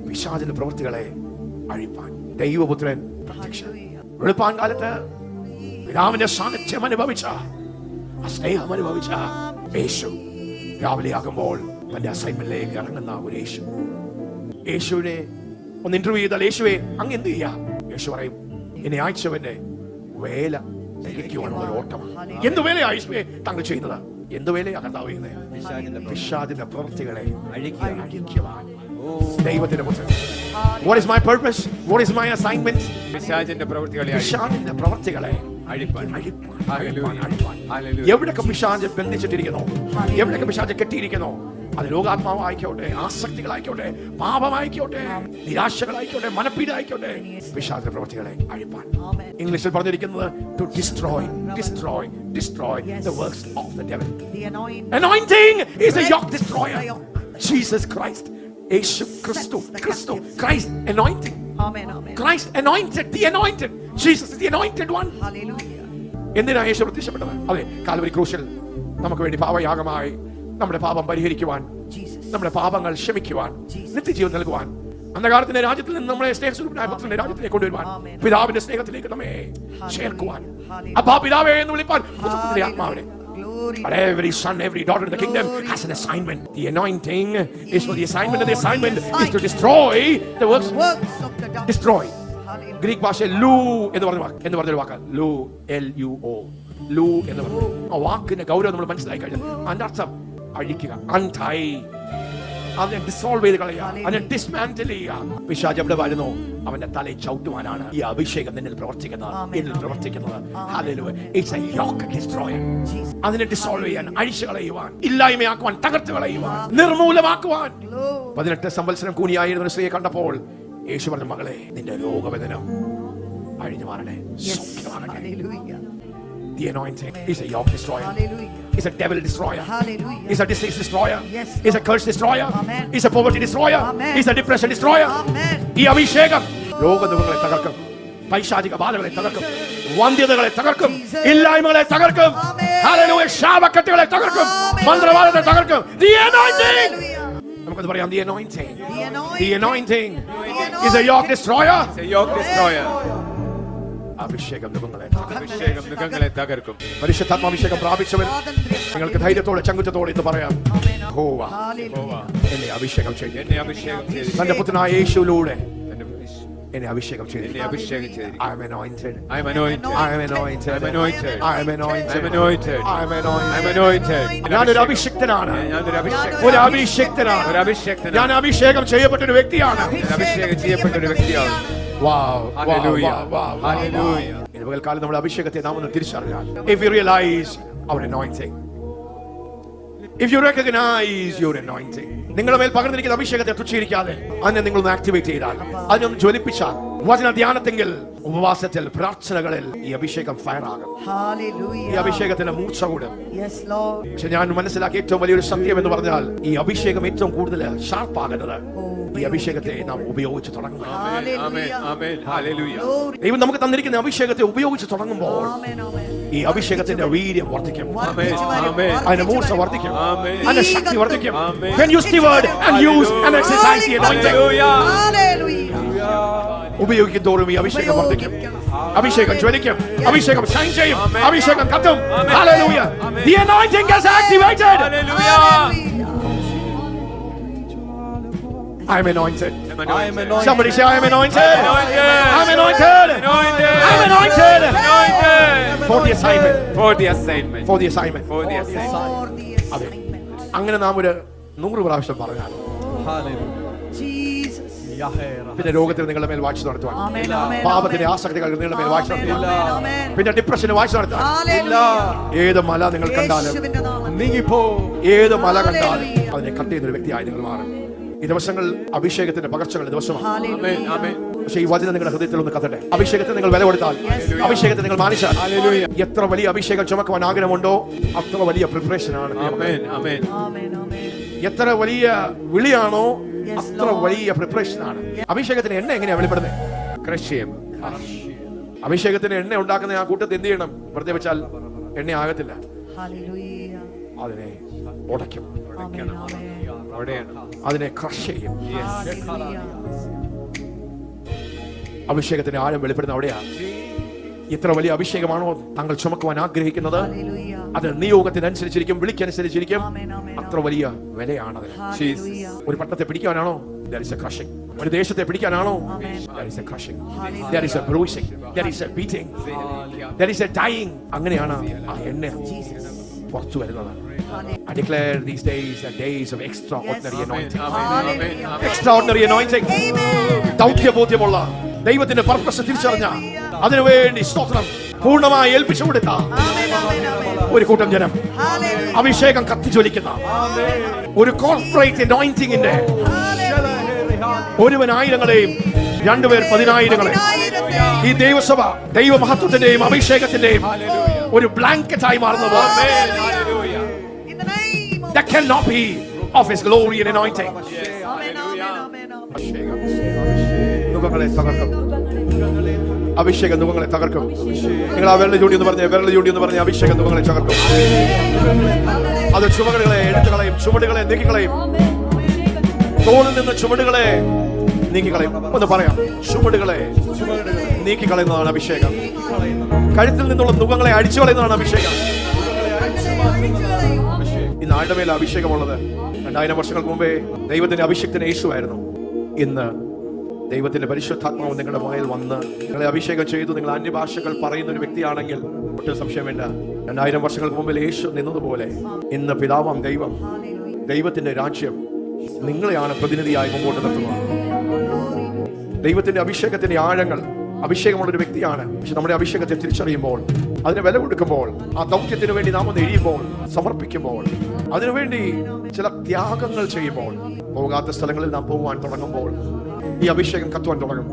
പിശാചിന്റെ പ്രവൃത്തികളെ അഴിപ്പാൻ ദൈവപുത്രൻ പ്രത്യക്ഷൻ. വെളുപ്പാൻ കാലത്ത് പിതാവിന്റെ സാന്നിധ്യം അനുഭവിച്ച, ആ സ്നേഹം അനുഭവിച്ച യേശു രാവിലെ ആകുമ്പോൾ തന്റെ അസൈൻമെന്റിലേക്ക് ഇറങ്ങുന്ന ഒരു യേശു. യേശുവിനെ ഒന്ന് ഇന്റർവ്യൂ ചെയ്താൽ, യേശുവെ അങ്ങ് എന്ത് ചെയ്യാ? യേശു പറയും, എന്നെ അയച്ചവന്റെ വേല തികയ്ക്കുവാനുള്ള ഒരു ഓട്ടം. എന്ത് വേലയാ യേശുവെ താങ്കൾ ചെയ്യുന്നത്? എന്ത് വേലയാ കർത്താവ് ചെയ്യുന്നത്? പിശാചിന്റെ പ്രവൃത്തികളെ അഴിക്കുവാൻ. ദൈവത്തിന്റെ പുത്രൻ. What is my purpose? What is my assignment? പിശാചിന്റെ പ്രവൃത്തികളെ അഴിപ്പാൻ. എവിടൊക്കെ പിശാച് ബന്ധിച്ചിട്ടിരിക്കുന്നു, എവിടൊക്കെ പിശാച് കെട്ടിയിരിക്കുന്നു, അത് ലോകാത്മാവായിക്കോട്ടെ, ആസക്തികളായിക്കോട്ടെ, പാപമായിക്കോട്ടെ, നിരാശകളായിക്കോട്ടെ, മനപ്പീഡായിക്കോട്ടെ, പിശാചിന്റെ പ്രവൃത്തികളെ അഴിപ്പാൻ. ഇംഗ്ലീഷിൽ പറഞ്ഞിരിക്കുന്നത് to destroy the works of the devil. Anointing is a yoke destroyer. Jesus Christ. യേശു ക്രിസ്തു, Christ anointing. Christ anointed, the anointed. Jesus is the anointed one. എന്തിനാ യേശു പ്രത്യക്ഷപ്പെട്ടത്? അതെ, കാൽവരി ക്രൂശിൽ നമുക്ക് വേണ്ടി പാപയാഗമായി നമ്മുടെ പാപം പരിഹരിക്കുവാൻ, നമ്മുടെ പാപങ്ങൾ ക്ഷമിക്കുവാൻ, നിത്യജീവൻ നൽകുവാൻ, അന്ധകാരത്തിന്റെ രാജ്യത്തിൽ നിന്ന് നമ്മളെ സ്നേഹസ്വരൂപനായ പുത്രന്റെ രാജ്യത്തിലേക്ക് കൊണ്ടുവരുവാൻ, പിതാവിന്റെ സ്നേഹത്തിലേക്ക് നമ്മെ ചേർക്കുവാൻ, അപ്പാ പിതാവേ എന്ന് വിളിപ്പാൻ പുത്രന്റെ ആത്മാവിനെ. But every son, every daughter in the kingdom has an assignment. The anointing is for the assignment, and the assignment is to destroy the works of the darkness. Destroy. Greek ഭാഷയിൽ ലൂ എന്ന് പറഞ്ഞൊരു വാക്ക്, ലൂ, LUO, ലൂ എന്ന് പറഞ്ഞു. ആ വാക്കിന്റെ ഗൗരവം നമ്മൾ മനസ്സിലാക്കി കഴിഞ്ഞാൽ അതിന്റെ അർത്ഥം അഴിക്കുക, അൺടൈ, അതിനെ ഡിസോൾവ് ചെയ്ത് കളയുക, അതിനെ ഡിസ്മാന്റിൽ ചെയ്യുക. പിശാച് എവിടെ വരുന്നു? അവന്റെ തലയിൽ ചവിട്ടുവാനാണ് ഈ അഭിഷേകം എന്നിൽ പ്രവർത്തിക്കുന്നത്. Hallelujah. It's a yoke destroyer. അതിനെ ഡിസോൾവ് ചെയ്യാൻ, അഴിച്ചു കളയുവാൻ, ഇല്ലായ്മയാക്കുവാൻ, തകർത്ത് കളയുവാൻ, നിർമൂലമാക്കുവാൻ. 18 സംവത്സരം കൂനിയായിരുന്ന ഒരു സ്ത്രീയെ കണ്ടപ്പോൾ യേശു പറഞ്ഞു, മകളെ, നിന്റെ രോഗവേദന അഴിഞ്ഞു മാറണേ, സൗഖ്യമാകട്ടെ. The anointing is a yoke destroyer. Hallelujah. Is a devil destroyer. Hallelujah. Is a disease destroyer. Yes, Is a curse destroyer. Amen. Is a poverty destroyer. Amen. Is a depression destroyer. Amen. ഈ അഭിഷേകം രോഗദുഃഖങ്ങളെ തകർക്കും, പൈശാചിക ബാധകളെ തകർക്കും, വന്ധ്യതകളെ തകർക്കും, ഇല്ലായ്മകളെ തകർക്കും, hallelujah, ശാപക്കെട്ടുകളെ തകർക്കും, മന്ത്രവാദത്തെ തകർക്കും. The anointing. നമുക്കത് പറയാം, the anointing. The anointing is a yoke destroyer. It's a yoke destroyer. അഭിഷേകം നിങ്ങളെ അഭിഷേകം നിങ്ങളെ തകർക്കും. പരിശുദ്ധാത്മാഭിഷേകം പ്രാപിച്ചവൻ നിങ്ങൾക്ക് ധൈര്യത്തോടെ ചങ്കുറ്റത്തോടെ ഇത് പറയാം, യഹോവ എന്നെ അഭിഷേകം ചെയ്തു, എന്നെ അഭിഷേകം ചെയ്തു, തന്റെ പുത്രനായ യേശുവിലൂടെ എന്നെ അഭിഷേകം ചെയ്തു. എന്നെ അഭിഷേകം ചെയ്തു. I am anointed. I am anointed. I am anointed. I am anointed. I am anointed. I am anointed. I am anointed. I am anointed. ഞാനൊരു അഭിഷിക്തനാണ്. ഞാനൊരു അഭിഷേകം. ഒരു അഭിഷിക്തനാണ്. ഒരു അഭിഷേകനാണ്. ഞാൻ അഭിഷേകം ചെയ്യപ്പെട്ട ഒരു വ്യക്തിയാണ്. അഭിഷേകം ചെയ്യപ്പെട്ട ഒരു വ്യക്തിയാണ്. Wow. Hallelujah. Wow. Hallelujah. ഇന്ന് പകൽക്കാലം നമ്മുടെ അഭിഷേകത്തെ നാം ഒന്ന് തിരിച്ചറിഞ്ഞാൽ, if you realize our anointing, if you recognize your anointing, നിങ്ങളുടെ മേൽ പകർന്നിരിക്കുന്ന അഭിഷേകത്തെ തുച്ഛീകരിക്കാതെ അതിനെ നിങ്ങളൊന്ന് ആക്ടിവേറ്റ് ചെയ്താൽ, അതിനൊന്ന് ജ്വലിപ്പിച്ചാൽ, വചന ധ്യാനത്തെങ്കിൽ, ഉപവാസത്തിൽ, പ്രാർത്ഥനകളിൽ ഈ അഭിഷേകം ഫയർ ആകും. ഈ അഭിഷേകത്തിന്റെ മൂർച്ച കൂടും. പക്ഷെ ഞാൻ മനസ്സിലാക്കിയ ഏറ്റവും വലിയൊരു സത്യം എന്ന് പറഞ്ഞാൽ, ഈ അഭിഷേകം ഏറ്റവും കൂടുതൽ ഷാർപ്പാകുന്നത് ഈ അഭിഷേകത്തെ നാം ഉപയോഗിച്ച് തുടങ്ങുക. ആമേൻ ആമേൻ ഹല്ലേലൂയ. ദൈവം നമുക്ക് തന്നിരിക്കുന്ന അഭിഷേകത്തെ ഉപയോഗിച്ച് തുടങ്ങുമ്പോൾ ഈ അഭിഷേകത്തിന്റെ വീര്യം വർദ്ധിക്കും, ആമേൻ ആമേൻ അതിന്റെ മൂർച്ച വർദ്ധിക്കും, ആമേൻ അതിന്റെ ശക്തി വർദ്ധിക്കും. ആമേൻ. When you steward and use and exercise the anointing, ഉപയോഗിക്കും തോറും ഈ അഭിഷേകം വർദ്ധിക്കും, അഭിഷേകം ജ്വലിക്കും, അഭിഷേകം ഷൈൻ ചെയ്യും, അഭിഷേകം കത്തും. Hallelujah. The anointing gets activated. Hallelujah. I am anointed. I am anointed. Somebody say I am anointed. Anointed. I'm anointed. Anointed. I'm anointed. Anointed. For the assignment. For the assignment. For the assignment. For the assignment. അതെ. അങ്ങനെ നാം ഒരു 100 പ്രാവശ്യം പറഞ്ഞാൽ പിന്നെ രോഗത്തിന് നിങ്ങളുടെ മേൽ വാഴ്ച നടത്തുവാൻ, പാപത്തിന്റെ ആസക്തികൾ നിങ്ങളുടെ മേൽ വാഴ്ച നടത്തുവാൻ, പിന്നെ ഡിപ്രഷന് വാഴ്ച നടത്താൻ, ഏത് മല നിങ്ങൾ കണ്ടാലും, ഏത് മല കണ്ടാലും അതിനെ കട്ട് ചെയ്യുന്ന ഒരു വ്യക്തിയായി നിങ്ങൾ മാറും. ഈ ദിവസങ്ങൾ അഭിഷേകത്തിന്റെ പകർച്ചകളുടെ ദിവസമാണ്. ആമേൻ ആമേൻ. പക്ഷേ ഈ വചനം നിങ്ങളുടെ ഹൃദയത്തിൽ ഒന്ന് കത്തട്ടെ. അഭിഷേകത്തെ നിങ്ങൾ വില കൊടുത്താൽ, അഭിഷേകത്തെ നിങ്ങൾ മാനിച്ചാൽ, എത്ര വലിയ അഭിഷേകം ചുമക്കുവാൻ ആഗ്രഹമുണ്ടോ അത്ര വലിയ പ്രിപ്പറേഷൻ ആണ്. ആമേൻ ആമേൻ. എത്ര വലിയ വിളിയാണോ അത്ര വലിയ പ്രിപ്പറേഷൻ ആണ്. അഭിഷേകത്തിന് എണ്ണ എങ്ങനെയാ വെളിപ്പെടുന്നത്? ക്രഷ് ചെയ്യും. അഭിഷേകത്തിന് എണ്ണ ഉണ്ടാക്കുന്ന ആ കൂട്ടത്തിൽ എന്ത് ചെയ്യണം? വെറുതെ വെച്ചാൽ എണ്ണ ആകത്തില്ല, അതിനെ ഉടയ്ക്കും, അതിനെ ക്രഷ് ചെയ്യും. അഭിഷേകത്തിന്റെ ആഴം വെളിപ്പെടുന്ന അവിടെയാണ്. എത്ര വലിയ അഭിഷേകമാണോ താങ്കൾ ചുമക്കുവാൻ ആഗ്രഹിക്കുന്നത് അത് നിയോഗത്തിനനുസരിച്ചിരിക്കും, വിളിക്കനുസരിച്ചിരിക്കും. അത്ര വലിയ വിലയാണ് അതിന്. ഒരു പട്ടണത്തെ പിടിക്കാനാണോ? There is a crushing. ഒരു ദേശത്തെ പിടിക്കാനാണോ? There is a crushing. There is a bruising. There is a beating. There is a dying. അങ്ങനെയാണ് ആ എണ്ണ പുറത്തു വരുന്നത്. I declare these days are days of extraordinary anointing. Extraordinary anointing. ദൗത്യബോധ്യമുള്ള ദൈവത്തിന്റെ purpose തിരിച്ചറിഞ്ഞ അതിനുവേണ്ടി സ്തോത്രം പൂർണ്ണമായി ഏൽപ്പിച്ചു കൊടുത്ത ഒരു കൂട്ടം ജനം, അഭിഷേകം കത്തിജ്വലിക്കുന്ന ഒരു കോർപ്പറേറ്റ് അനോയിന്റിംഗിന്റെ ഒരുവൻ ആയിരങ്ങളെയും രണ്ടുപേർ 10,000-ങ്ങളെയും ഈ ദൈവസഭ ദൈവമഹത്വത്തിന്റെയും അഭിഷേകത്തിന്റെയും ഒരു ബ്ലാങ്കറ്റായി മാറുന്നത് that cannot be of his glory and anointing. നുകങ്ങളെ തകർക്കും, അഭിഷേകം നുകങ്ങളെ തകർക്കും. നിങ്ങൾ ആ വിരൽ ചൂണ്ടി എന്ന് പറഞ്ഞ അഭിഷേകം നുകങ്ങളെ തകർക്കും. അത് ചുമടുകളെ എടുത്തുകളയും, ചുമടുകളെ നീക്കിക്കളയും, തോളിൽ നിന്ന് ചുമടുകളെ നീക്കിക്കളയും. ഒന്ന് പറയാം, ചുമടുകളെ നീക്കിക്കളയുന്നതാണ് അഭിഷേകം. കഴുത്തിൽ നിന്നുള്ള നുകങ്ങളെ അടിച്ചു കളയുന്നതാണ് അഭിഷേകം. ഇന്ന് ആരുടെ മേലെ അഭിഷേകമുള്ളത്? 2000 വർഷങ്ങൾക്ക് മുമ്പേ ദൈവത്തിന്റെ അഭിഷേകത്തിന് യേശുവായിരുന്നു. ഇന്ന് ദൈവത്തിന്റെ പരിശുദ്ധാത്മാവ് നിങ്ങളുടെ മേൽ വന്ന് നിങ്ങളെ അഭിഷേകം ചെയ്തു. നിങ്ങൾ അന്യഭാഷകൾ പറയുന്ന ഒരു വ്യക്തിയാണെങ്കിൽ ഒട്ടും സംശയം വേണ്ട, 2000 വർഷങ്ങൾക്ക് മുമ്പിൽ യേശു നിന്നതുപോലെ ഇന്ന് പിതാവാം ദൈവം, ദൈവത്തിന്റെ രാജ്യം നിങ്ങളെയാണ് പ്രതിനിധിയായി മുമ്പോട്ട് നിർത്തുന്നത്. ദൈവത്തിന്റെ അഭിഷേകത്തിന്റെ ആഴങ്ങൾ, അഭിഷേകമുള്ളൊരു വ്യക്തിയാണ്. പക്ഷെ നമ്മുടെ അഭിഷേകത്തെ തിരിച്ചറിയുമ്പോൾ, അതിന് വില കൊടുക്കുമ്പോൾ, ആ ദൗത്യത്തിന് വേണ്ടി നാം ഒന്ന് എഴുതുമ്പോൾ, സമർപ്പിക്കുമ്പോൾ, അതിനുവേണ്ടി ചില ത്യാഗങ്ങൾ ചെയ്യുമ്പോൾ, പോകാത്ത സ്ഥലങ്ങളിൽ നാം പോകുവാൻ തുടങ്ങുമ്പോൾ ഈ അഭിഷേകം കത്തുവാൻ തുടങ്ങും,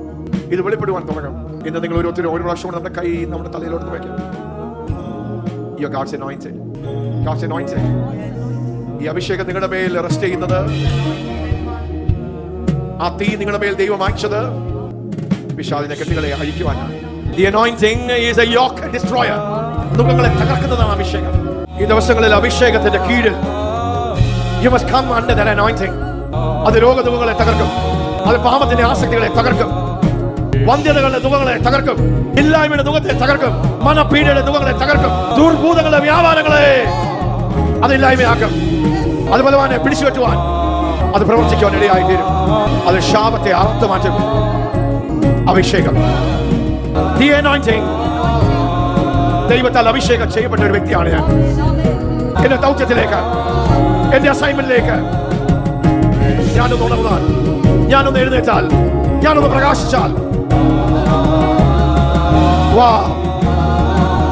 ഇത് വെളിപ്പെടുവാൻ തുടങ്ങും. ഇന്ന് നിങ്ങൾ ഒരു പ്രാവശ്യം നമ്മുടെ കൈ നമ്മുടെ തലയിലോട്ട് വയ്ക്കും. God's anointed. God's anointed. ഈ അഭിഷേകം നിങ്ങളുടെ മേൽ റെസ്റ്റ് ചെയ്യുന്നത്, ആ തീ നിങ്ങളുടെ മേൽ ദൈവം അയച്ചത് പിശാചിന്റെ കെട്ടുകളെ അഴിക്കുവാനാണ്. The anointing is a yoke destroyer. നുകങ്ങളെ തകർക്കുന്നതാണ് അഭിഷേകം. ഈ ദിവസങ്ങളിൽ അഭിഷേകത്തിന്റെ കീഴിൽ you must come under that anointing. അത് രോഗനുകങ്ങളെ തകർക്കും, അത് പാപത്തിന്റെ ആസക്തികളെ തകർക്കും, വന്ധ്യതകളുടെ നുകങ്ങളെ തകർക്കും, ഇല്ലായ്മയുടെ നുകത്തെ തകർക്കും, മനപീഡയുടെ നുകങ്ങളെ തകർക്കും, ദുർഭൂതങ്ങളുടെ വ്യാപാരങ്ങളെ അത് ഇല്ലായ്മയാക്കും. അത് ബലവാനെ പിടിച്ചു കെട്ടുവാൻ, അത് പ്രവർത്തിക്കുവാൻ ഇടയായി തീരും. അത് ശാപത്തെ അറുത്തു മാറ്റും. അഭിഷേകം, the anointing. ദൈവത്താൽ അഭിഷേകം ചെയ്യപ്പെട്ട ഒരു വ്യക്തിയാണ് ഞാൻ. എന്റെ ദൗത്യത്തിലേക്ക്, എന്റെ അസൈൻമെന്റിലേക്ക് ഞാനൊന്ന് ഉണർന്നാൽ, ഞാനൊന്ന് എഴുന്നേറ്റാൽ, ഞാനൊന്ന് പ്രകാശിച്ചാൽ, wow,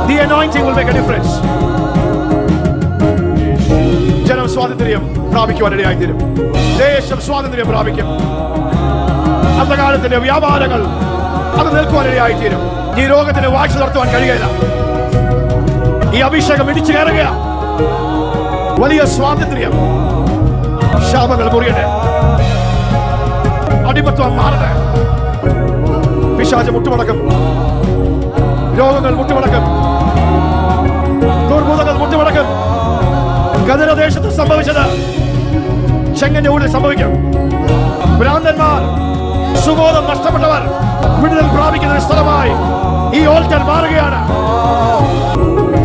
the anointing will make a difference. ജനം സ്വാതന്ത്ര്യം പ്രാപിക്കുവാൻ ഇടയായി തീരും. ദേശം സ്വാതന്ത്ര്യം പ്രാപിക്കും. അന്ധകാലത്തിന്റെ വ്യാപാരങ്ങൾ അത് നിൽക്കുവാൻ ഇടയായി തീരും. ഈ രോഗത്തിന് വാഴ്ച നടത്തുവാൻ കഴിയില്ല. ഈ അഭിഷേകം ഇടിച്ചു കയറുക. വലിയ സ്വാതന്ത്ര്യം. ശാപങ്ങൾ മുറിയട്ടെ. അടിമത്വം മാറട്ടെ. പിശാച് മുട്ടുമടക്കും, രോഗങ്ങൾ മുട്ടുമടക്കും, ദുർഭൂതങ്ങൾ മുട്ടുമടക്കും. ഗദരദേശത്ത് സംഭവിച്ചത് ചെങ്കന്റെ ഉള്ളിൽ സംഭവിക്കും. ഭ്രാന്തന്മാർ, സുബോധം നഷ്ടപ്പെട്ടവർ വിടുതൽ പ്രാപിക്കുന്ന ഒരു സ്ഥലമായി ഈ ഓൾട്ടർ മാറുകയാണ്.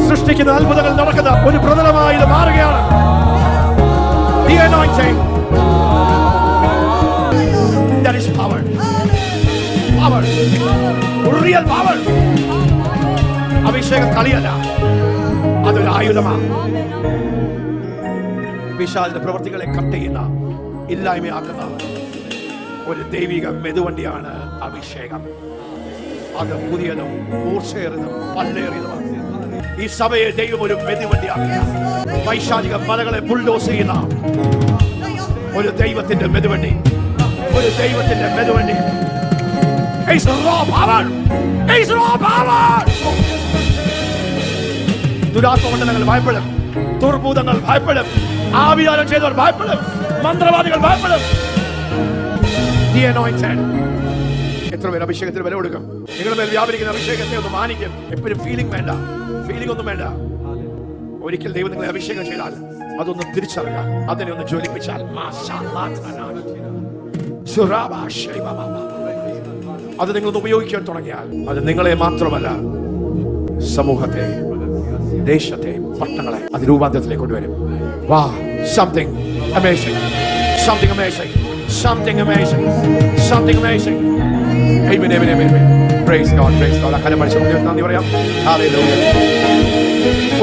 സൃഷ്ടിക്കുന്ന അത്ഭുതങ്ങൾ നടക്കുന്ന ഒരു പ്രതലമായി ഇത് മാറുകയാണ്. The anointing, that is power, power, real power. അഭിഷേകം കളിയല്ല, അതൊരു ആയുധമാണ്. പിശാചിന്റെ പ്രവൃത്തികളെ കട്ട് ചെയ്യുന്ന, ഇല്ലായ്മയാക്കുന്ന ഒരു ദൈവിക മെതുവണ്ടിയാണ് അഭിഷേകം. അത് പുതിയതും മൂർച്ചയേറിയതും പല്ലേറിയതുമാണ്. ഈ സഭയെ ദൈവം ഒരു മെതുവണ്ടിയാക്കുക. വൈശാചിക മലകളെ ബുൾഡോസ് ചെയ്യുന്ന ഒരു ദൈവത്തിന്റെ മെതുവണ്ടി, ഒരു ദൈവത്തിന്റെ മെതുവണ്ടി. It's raw power. It's raw power. ദുരാത്മമണ്ഡലങ്ങൾ ഭയപ്പെടും, ദുർഭൂതങ്ങൾ ഭയപ്പെടും, ആവിയാനം ചെയ്തവർ ഭയപ്പെടും, മന്ത്രവാദികൾ ഭയപ്പെടും. The anointed. എത്ര പേർ അഭിഷേകത്തിന് വില കൊടുക്കും? നിങ്ങളുടെ മേൽ വ്യാപരിക്കുന്ന അഭിഷേകത്തെ ഒന്ന് മാനിക്കും. എപ്പോഴും ഫീലിംഗ് വേണ്ട, ഫീലിംഗ് ഒന്നും വേണ്ട. ഒരിക്കൽ ദൈവം നിങ്ങളെ അഭിഷേകം ചെയ്താൽ അതൊന്ന് തിരിച്ചറിയാൻ, അതിനെ ഒന്ന് ജ്വലിപ്പിച്ചാൽ അത് നിങ്ങളൊന്ന് ഉപയോഗിക്കാൻ തുടങ്ങിയാൽ അത് നിങ്ങളെ മാത്രമല്ല, സമൂഹത്തെ, ദേശത്തെ, പട്ടണങ്ങളെ അത് രൂപാന്തരത്തിലേക്ക് കൊണ്ടുവരും. വാ, something amazing, something amazing, something amazing, something amazing. Amen, amen, amen, amen. Praise God, praise God. അക്കരെ പരിശുദ്ധ നന്ദി പറയാം. Hallelujah.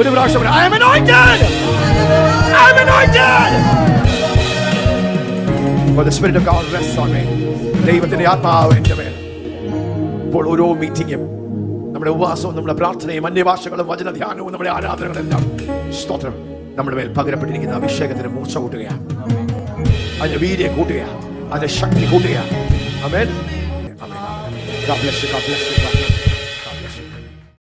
ഒരു പ്രാവശ്യം I am anointed. I am anointed. For the Spirit of God rests on me. ദൈവത്തിന്റെ ആത്മാവ് എൻ്റെ മേൽ. ഇപ്പോൾ ഓരോ മീറ്റിംഗും, നമ്മുടെ ഉപവാസവും, നമ്മുടെ പ്രാർത്ഥനയും, അന്യഭാഷകളും, വചന ധ്യാനവും, നമ്മുടെ ആരാധനകളെല്ലാം സ്തോത്രം നമ്മുടെ മേൽ പകരപ്പെട്ടിരിക്കുന്ന അഭിഷേകത്തിന് മൂർച്ച കൂട്ടുകയാണ്, അതിന്റെ വീര്യം കൂട്ടുക, അതിന്റെ ശക്തി കൂട്ടുക. ആമേൻ. God bless you. God bless you.